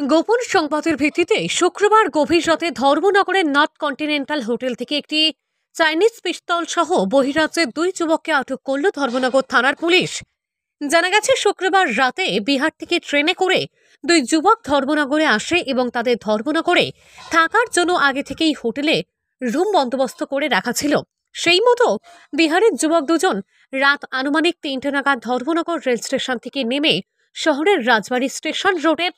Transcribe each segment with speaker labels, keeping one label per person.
Speaker 1: গোপন সংবাদের ভিত্তিতে শুক্রবার গভীর রাতে ধর্মনগরের নর্থ কন্টিনেন্টাল হোটেল থেকে একটি চাইনিজ পিস্তল সহ বহিরাজ্যের দুই যুবককে আটক করল ধর্মনগর থানার পুলিশ। জানা গেছে, শুক্রবার রাতে বিহার থেকে ট্রেনে করে দুই যুবক ধর্মনগরে আসে এবং তাদের ধর্মনগরে থাকার জন্য আগে থেকেই হোটেলে রুম বন্দোবস্ত করে রাখা ছিল। সেই মতো বিহারের যুবক দুজন রাত আনুমানিক 3টে নাগাদ ধর্মনগর রেল স্টেশন থেকে নেমে শহরের রাজবাড়ী স্টেশন রোডের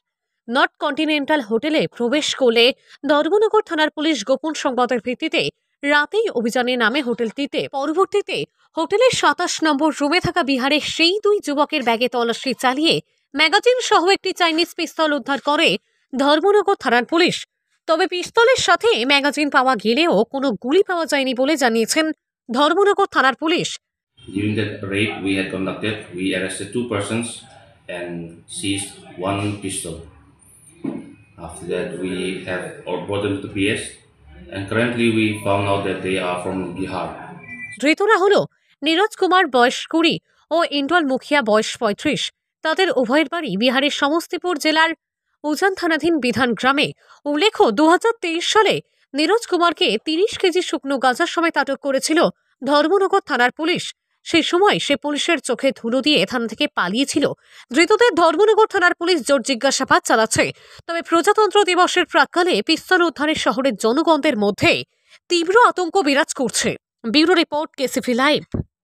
Speaker 1: নর্থ কন্টিনেন্টাল হোটেলে প্রবেশ করলে ধর্মনগর থানার পুলিশ গোপন সংবাদের ভিত্তিতে রাতেই অভিযানে নামে হোটেলটিতে। পরবর্তীতে হোটেলের 27 নম্বর রুমে থাকা বিহারের সেই দুই যুবকের ব্যাগে তল্লাশি চালিয়ে ম্যাগাজিন সহ একটি চাইনিজ পিস্তল উদ্ধার করে ধর্মনগর থানার পুলিশ। তবে পিস্তলের সাথে ম্যাগাজিন পাওয়া গেলেও কোনো গুলি পাওয়া যায়নি বলে জানিয়েছেন ধর্মনগর থানার police.
Speaker 2: During that raid we had conducted, we arrested 2 persons and seized 1 pistol. After that, we have brought them to the PS, and currently we found out that they are from Bihar.
Speaker 1: ধৃতরা হল নীরজ কুমার বয়স 20 ও ইন্দ্রল মুখিয়া বয়স 35। তাদের উভয়ের বাড়ি বিহারের সমস্তিপুর জেলার উজান থানাধীন বিধান গ্রামে। উল্লেখ্য, 2023 সালে নীরজ কুমারকে 30 কেজি শুকনো গাঁজা সমেত আটক করেছিল ধর্মনগর থানার পুলিশ। সেই সময় সে পুলিশের চোখে ধুলো দিয়ে থানা থেকে পালিয়েছিল। ধৃতদের ধর্মনগর থানার পুলিশ জোর জিজ্ঞাসাবাদ চালাচ্ছে। তবে প্রজাতন্ত্র দিবসের প্রাক্কালে পিস্তল উদ্ধারে শহরের জনগণদের মধ্যে তীব্র আতঙ্ক বিরাজ করছে। Bureau report, KCV live.